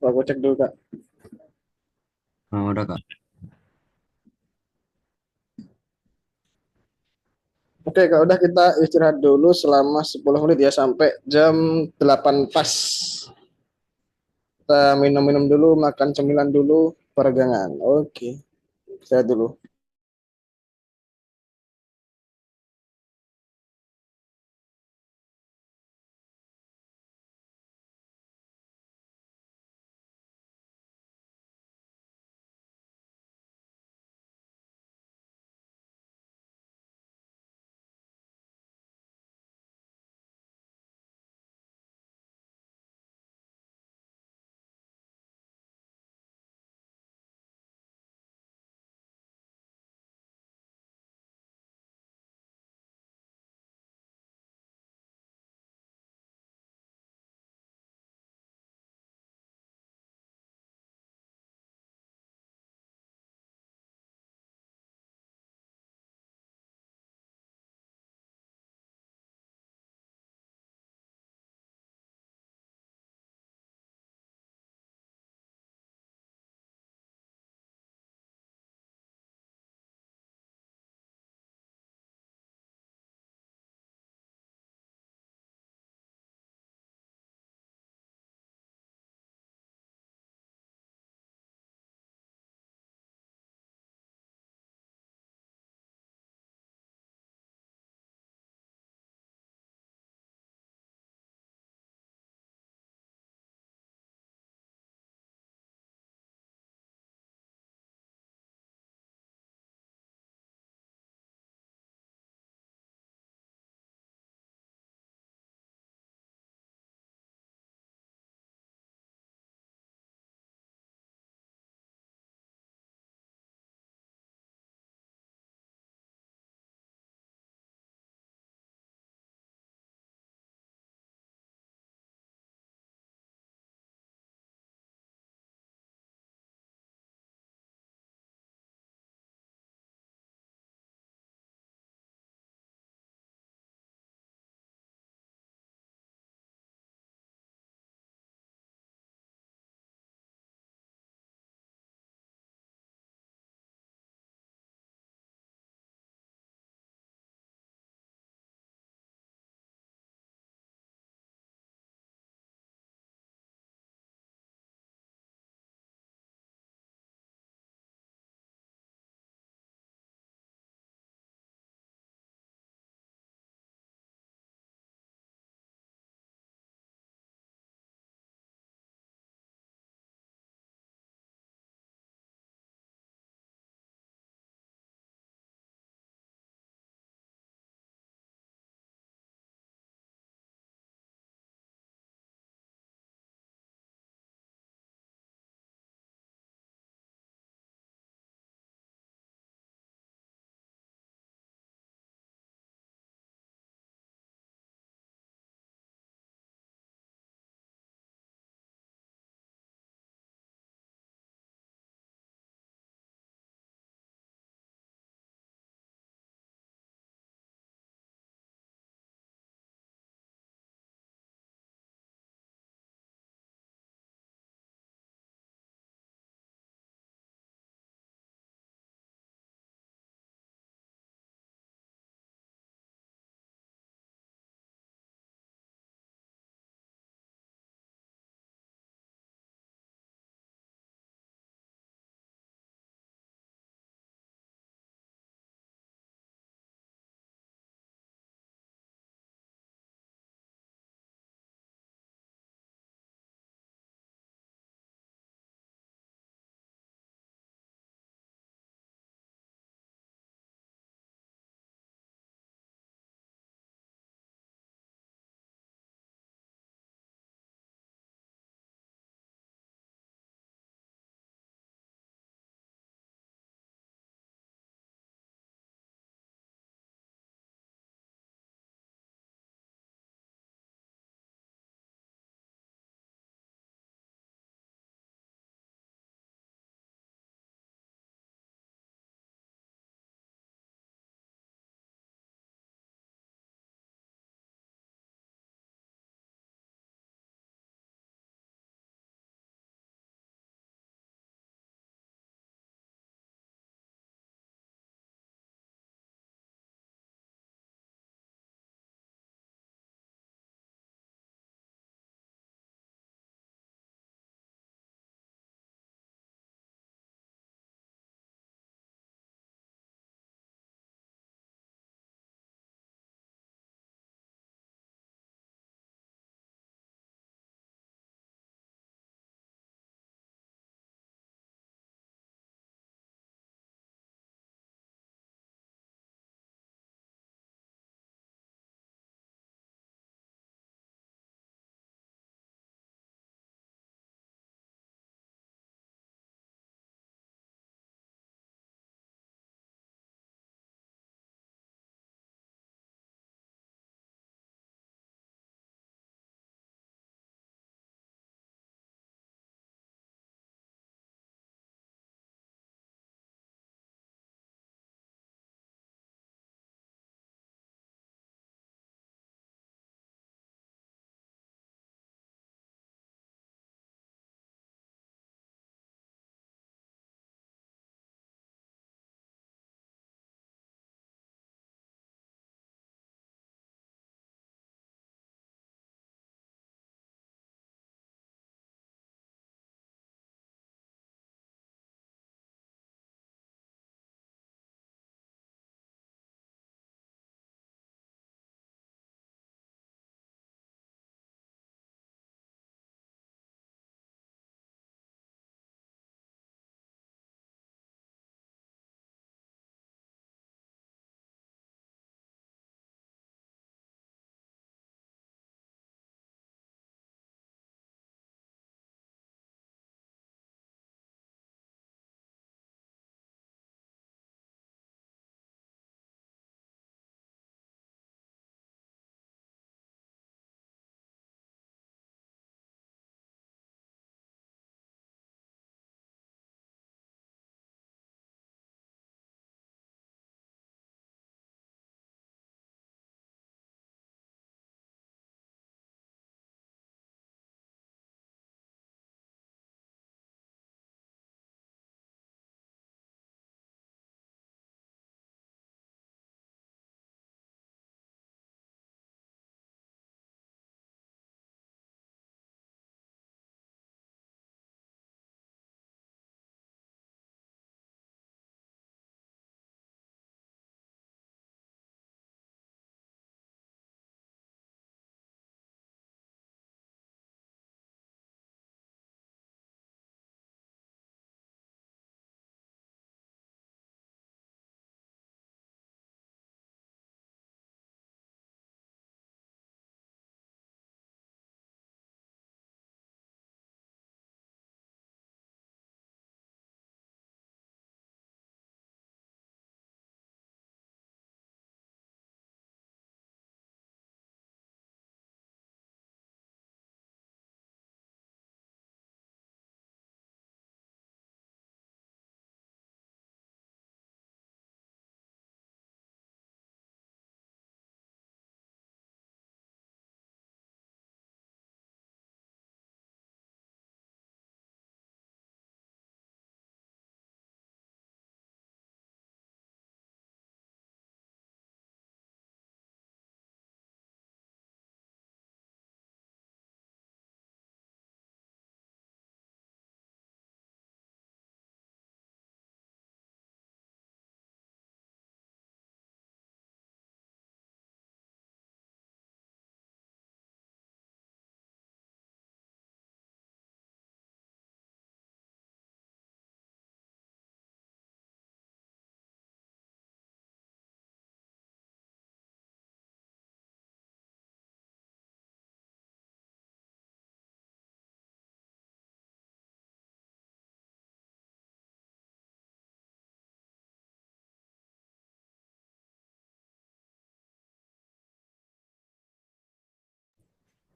Aku cek dulu, Kak.
Udah Kak.
Oke, kalau udah kita istirahat dulu selama 10 menit ya sampai jam 8 pas. Kita minum-minum dulu, makan cemilan dulu, peregangan. Oke, saya dulu.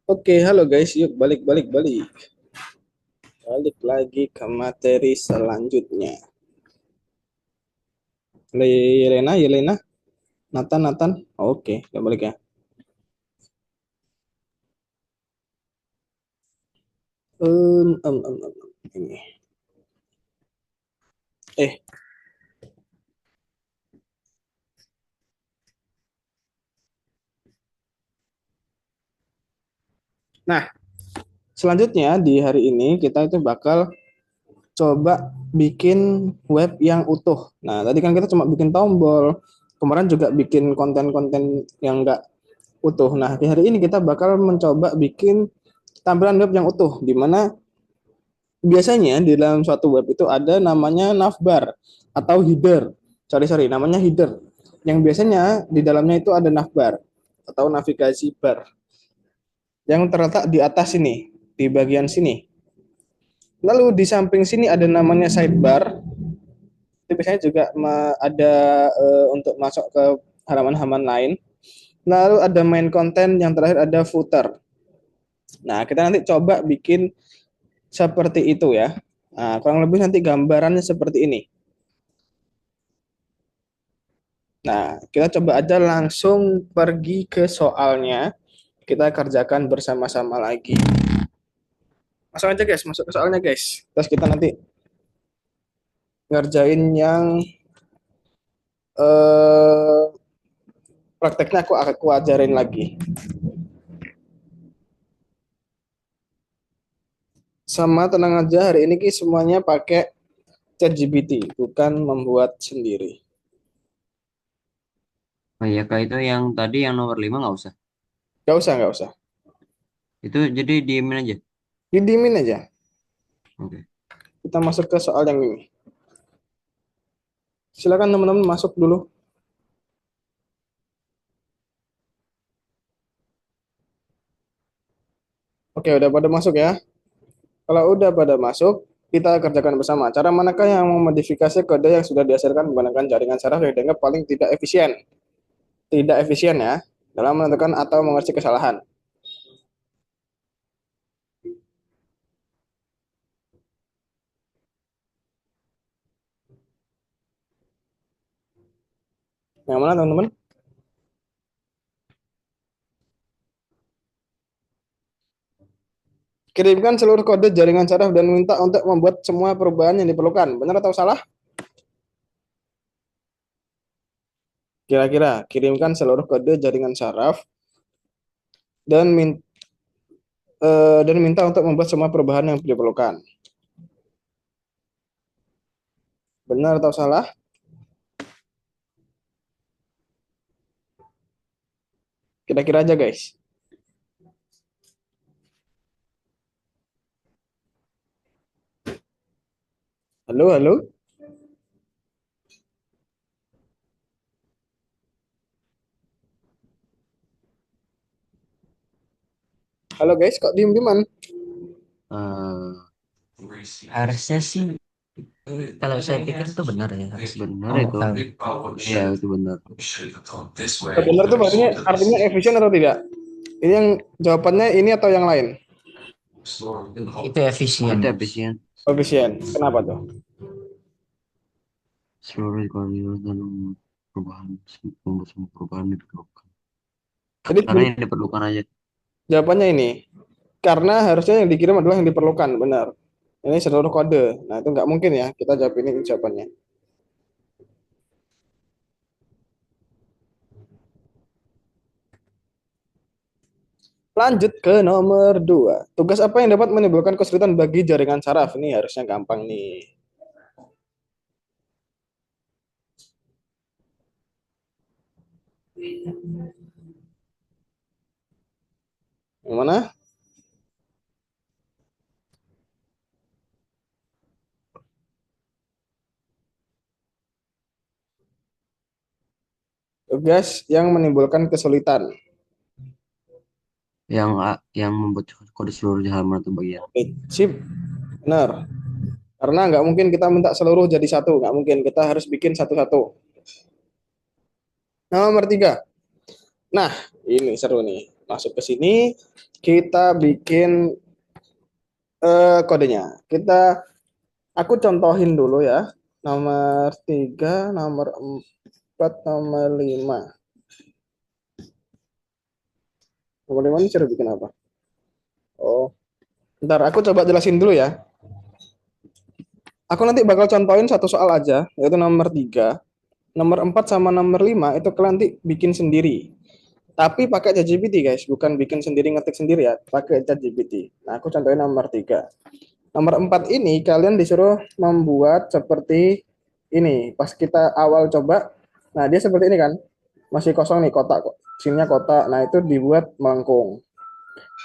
Oke, halo guys, yuk balik. Balik lagi ke materi selanjutnya. Yelena, Nathan. Oke, udah balik ya. Ini. Eh, nah, selanjutnya di hari ini kita itu bakal coba bikin web yang utuh. Nah, tadi kan kita cuma bikin tombol, kemarin juga bikin konten-konten yang enggak utuh. Nah, di hari ini kita bakal mencoba bikin tampilan web yang utuh, di mana biasanya di dalam suatu web itu ada namanya navbar atau header. Sorry, namanya header. Yang biasanya di dalamnya itu ada navbar atau navigasi bar yang terletak di atas sini, di bagian sini. Lalu di samping sini ada namanya sidebar. Itu biasanya juga ada untuk masuk ke halaman-halaman lain. Lalu ada main content, yang terakhir ada footer. Nah, kita nanti coba bikin seperti itu ya. Nah, kurang lebih nanti gambarannya seperti ini. Nah, kita coba aja langsung pergi ke soalnya. Kita kerjakan bersama-sama lagi. Masuk aja guys, masuk ke soalnya guys. Terus kita nanti ngerjain yang eh, prakteknya aku ajarin lagi. Sama tenang aja, hari ini semuanya pakai ChatGPT, bukan membuat sendiri.
Oh iya, Kak, itu yang tadi yang nomor 5 nggak usah.
Nggak usah.
Itu jadi diemin aja.
Didiemin aja.
Oke.
Kita masuk ke soal yang ini. Silakan teman-teman masuk dulu. Oke, udah pada masuk ya. Kalau udah pada masuk, kita kerjakan bersama. Cara manakah yang memodifikasi kode yang sudah dihasilkan menggunakan jaringan saraf yang dianggap paling tidak efisien? Tidak efisien ya, dalam menentukan atau mengerti kesalahan. Yang mana teman-teman? Kirimkan seluruh kode jaringan saraf dan minta untuk membuat semua perubahan yang diperlukan. Benar atau salah? Kira-kira kirimkan seluruh kode jaringan saraf dan minta untuk membuat semua perubahan yang diperlukan. Benar atau salah? Kira-kira aja guys. Halo. Halo guys, kok diem-dieman?
Eh,
Harusnya sih kalau saya pikir itu benar ya.
benar
Oh,
itu.
tahu.
Iya, itu benar.
Benar tuh artinya efisien atau tidak? Ini yang jawabannya ini atau yang lain?
Itu efisien.
Itu efisien.
Efisien. Kenapa tuh?
Seluruh koordinat dan perubahan, membuat semua perubahan diperlukan.
Jadi
Karena yang diperlukan aja.
jawabannya ini. Karena harusnya yang dikirim adalah yang diperlukan, benar. Ini seluruh kode. Nah, itu nggak mungkin ya. Kita jawab ini jawabannya. Lanjut ke nomor 2. Tugas apa yang dapat menimbulkan kesulitan bagi jaringan saraf? Ini harusnya gampang nih. Yang mana? Tugas yang menimbulkan kesulitan.
Yang membuat kode seluruh halaman atau bagian.
Oke, sip. Benar. Karena nggak mungkin kita minta seluruh jadi satu. Nggak mungkin. Kita harus bikin satu-satu. Nomor 3. Nah, ini seru nih. masuk ke sini, kita bikin kodenya. Aku contohin dulu ya. Nomor 3, nomor 4, nomor 5. Nomor 5 ini cara bikin apa? Oh, ntar aku coba jelasin dulu ya. Aku nanti bakal contohin satu soal aja, yaitu nomor 3. Nomor 4 sama nomor 5 itu kalian nanti bikin sendiri. Tapi pakai ChatGPT guys, bukan bikin sendiri ngetik sendiri ya, pakai ChatGPT. Nah, aku contohin nomor 3. Nomor 4 ini kalian disuruh membuat seperti ini. Pas kita awal coba, nah dia seperti ini kan. Masih kosong nih kotak kok. Sininya kotak. Nah, itu dibuat melengkung.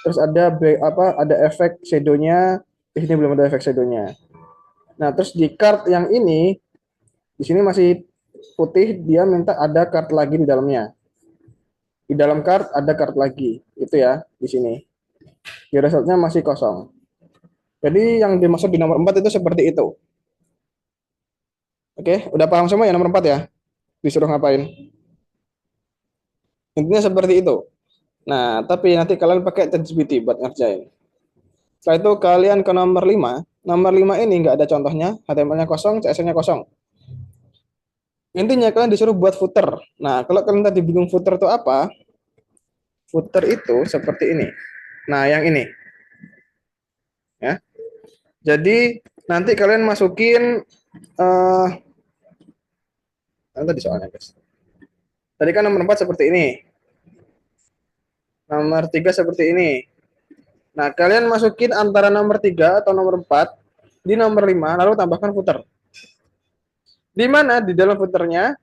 Terus ada efek shadow-nya. Di sini belum ada efek shadow-nya. Nah, terus di card yang ini di sini masih putih, dia minta ada card lagi di dalamnya. Di dalam card ada card lagi. Itu ya, di sini. Di resultnya masih kosong. Jadi yang dimaksud di nomor 4 itu seperti itu. Oke, udah paham semua ya nomor 4 ya? Disuruh ngapain? Intinya seperti itu. Nah, tapi nanti kalian pakai ChatGPT buat ngerjain. Setelah itu kalian ke nomor 5. Nomor 5 ini nggak ada contohnya, HTML-nya kosong, CSS-nya kosong. Intinya kalian disuruh buat footer. Nah, kalau kalian tadi bingung footer itu apa? Footer itu seperti ini. Nah, yang ini. Ya. Jadi, nanti kalian masukin tadi soalnya, guys. Tadi kan nomor 4 seperti ini. Nomor 3 seperti ini. Nah, kalian masukin antara nomor 3 atau nomor 4 di nomor 5, lalu tambahkan footer. Di mana di dalam footernya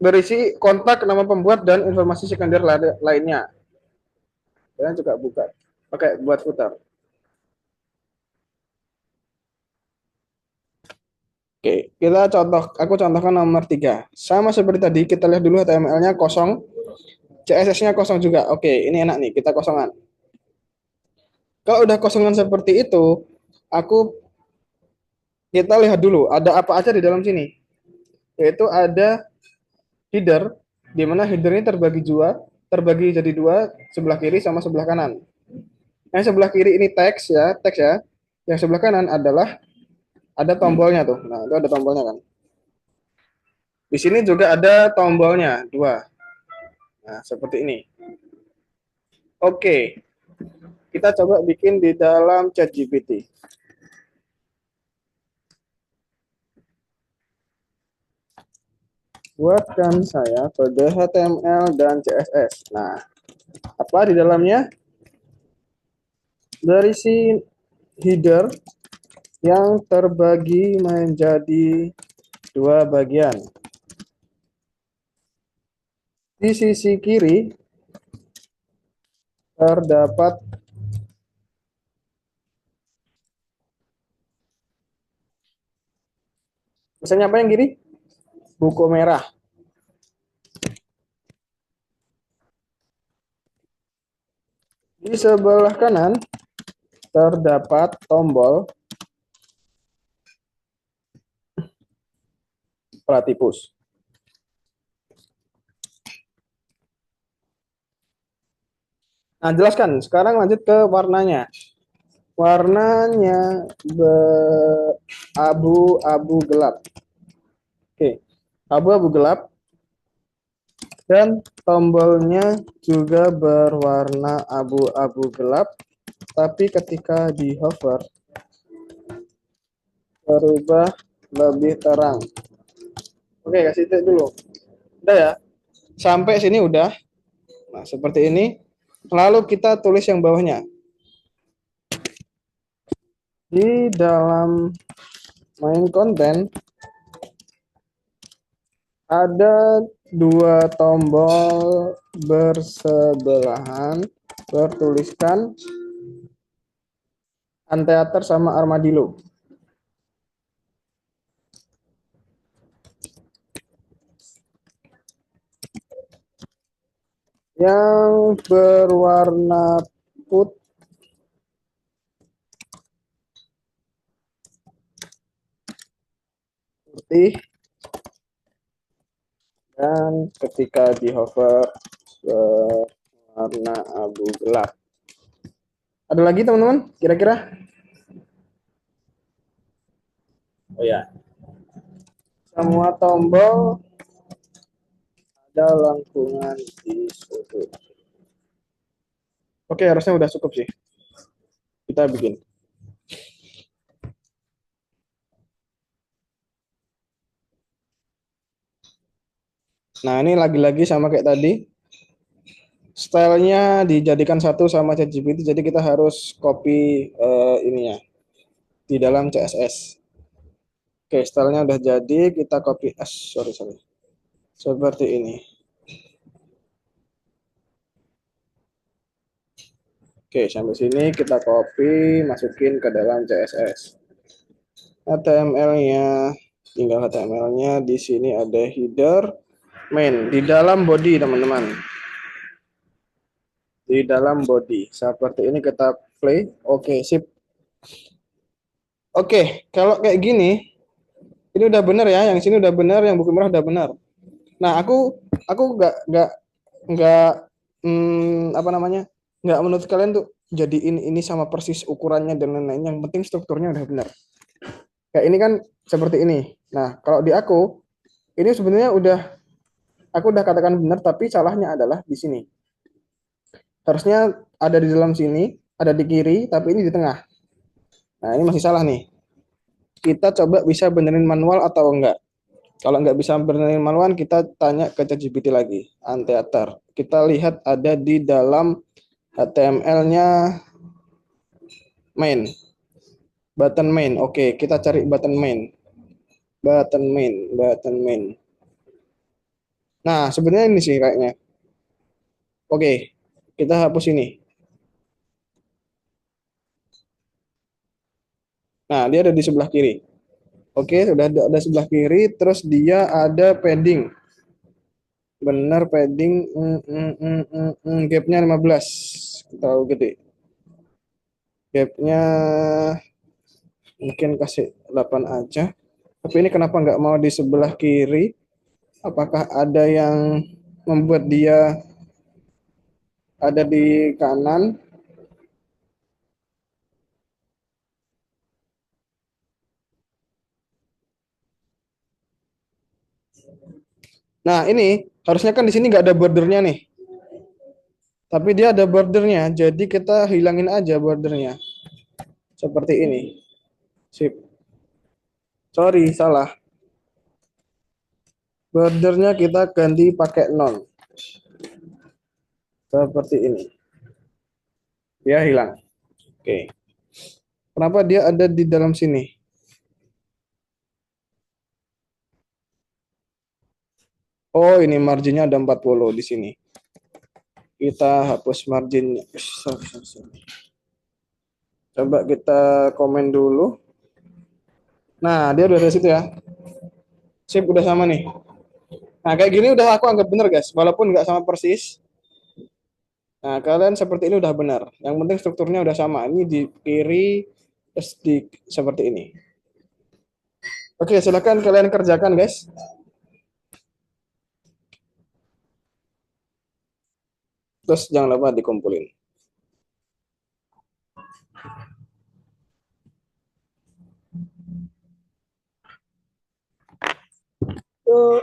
berisi kontak, nama pembuat, dan informasi sekunder lainnya. Kalian juga buka pakai buat footer. Oke, aku contohkan nomor 3. Sama seperti tadi, kita lihat dulu HTML-nya kosong, CSS-nya kosong juga. Oke, ini enak nih, kita kosongan. Kalau udah kosongan seperti itu, kita lihat dulu ada apa aja di dalam sini. Yaitu ada header, di mana header ini terbagi jadi dua, sebelah kiri sama sebelah kanan. Yang sebelah kiri ini teks ya. Yang sebelah kanan adalah ada tombolnya tuh. Nah, itu ada tombolnya kan. Di sini juga ada tombolnya, dua. Nah, seperti ini. Oke. Kita coba bikin di dalam ChatGPT. Buatkan saya kode HTML dan CSS. Nah, apa di dalamnya? Berisi header yang terbagi menjadi dua bagian. Di sisi kiri terdapat misalnya apa yang kiri? Buku merah. Di sebelah kanan terdapat tombol platypus. Nah, jelaskan. Sekarang lanjut ke warnanya. Warnanya abu-abu gelap. Oke, abu-abu gelap. Dan tombolnya juga berwarna abu-abu gelap. Tapi ketika di hover, berubah lebih terang. Oke, kasih titik dulu. Udah ya? Sampai sini udah. Nah, seperti ini. Lalu kita tulis yang bawahnya. Di dalam main konten ada dua tombol bersebelahan bertuliskan Anteater sama Armadillo. Yang berwarna putih dan ketika di hover warna abu gelap. Ada lagi teman-teman? Kira-kira? Oh ya, semua tombol ada lengkungan di sudut. Oke, harusnya udah cukup sih. Kita bikin. Nah, ini lagi-lagi sama kayak tadi. Stylenya dijadikan satu sama ChatGPT, jadi kita harus copy ini ya di dalam CSS. Oke, stylenya udah jadi, kita copy. Sorry. Seperti ini. Oke, sampai sini kita copy, masukin ke dalam CSS. HTML-nya, tinggal HTML-nya. Di sini ada header, main. Di dalam body, teman-teman. Di dalam body. Seperti ini kita play. Oke, sip. Oke, kalau kayak gini, ini udah bener ya. Yang sini udah bener, yang buku merah udah bener. Nah, aku nggak apa namanya? Nggak menurut kalian tuh jadiin ini sama persis ukurannya dan lain-lain. Yang penting strukturnya udah benar. Kayak ini kan seperti ini. Nah, kalau di aku ini sebenarnya aku udah katakan benar, tapi salahnya adalah di sini. Harusnya ada di dalam sini, ada di kiri, tapi ini di tengah. Nah, ini masih salah nih. Kita coba bisa benerin manual atau enggak. Kalau nggak bisa benerin manual, kita tanya ke ChatGPT lagi. Anteater. Kita lihat ada di dalam HTML-nya main. Button main. Oke, kita cari button main. Button main. Nah, sebenarnya ini sih kayaknya. Oke, kita hapus ini. Nah, dia ada di sebelah kiri. Oke, sudah ada sebelah kiri, terus dia ada padding. Benar padding, gapnya 15. Terlalu gede. Gapnya mungkin kasih 8 aja. Tapi ini kenapa nggak mau di sebelah kiri? Apakah ada yang membuat dia ada di kanan? Nah, ini harusnya kan di sini nggak ada bordernya nih. Tapi dia ada bordernya, jadi kita hilangin aja bordernya. Seperti ini. Sip. Sorry, salah. Bordernya kita ganti pakai none. Seperti ini. Dia hilang. Oke. Kenapa dia ada di dalam sini? Oh, ini marginnya ada 40 di sini. Kita hapus marginnya. Coba kita komen dulu. Nah, dia udah dari situ ya. Sip, udah sama nih. Nah, kayak gini udah aku anggap bener, guys. Walaupun nggak sama persis. Nah, kalian seperti ini udah benar. Yang penting strukturnya udah sama. Ini di kiri, terus di seperti ini. Oke, silakan kalian kerjakan, guys. Terus jangan lupa dikumpulin. Yuk.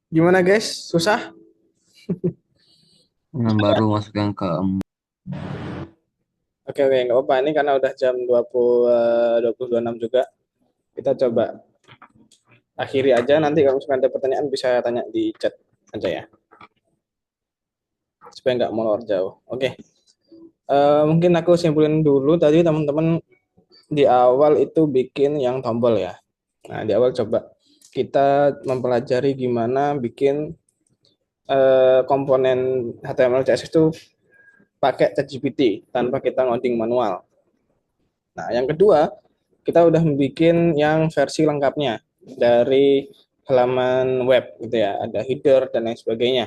Gimana guys? Susah?
Baru masuk yang ke
Oke, oke, nggak apa-apa. Ini karena udah jam 20.26 juga. Kita coba akhiri aja. Nanti kalau misalkan ada pertanyaan bisa tanya di chat aja ya. Supaya nggak molor jauh. Oke. Mungkin aku simpulin dulu tadi teman-teman di awal itu bikin yang tombol ya. Nah, di awal coba kita mempelajari gimana bikin komponen HTML CSS itu pakai ChatGPT tanpa kita ngoding manual. Nah, yang kedua, kita udah bikin yang versi lengkapnya dari halaman web gitu ya, ada header dan lain sebagainya.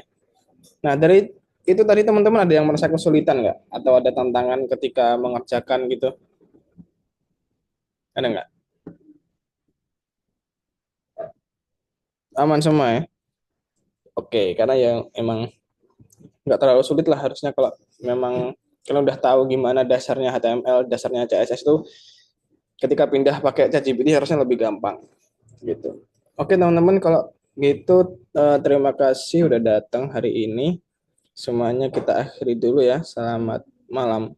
Nah, dari itu tadi teman-teman ada yang merasa kesulitan nggak? Atau ada tantangan ketika mengerjakan gitu? Ada nggak? Aman semua ya? Oke, karena yang emang nggak terlalu sulit lah harusnya kalau memang kalau udah tahu gimana dasarnya HTML, dasarnya CSS itu ketika pindah pakai ChatGPT harusnya lebih gampang gitu. Oke teman-teman kalau gitu terima kasih udah datang hari ini. Semuanya kita akhiri dulu ya. Selamat malam.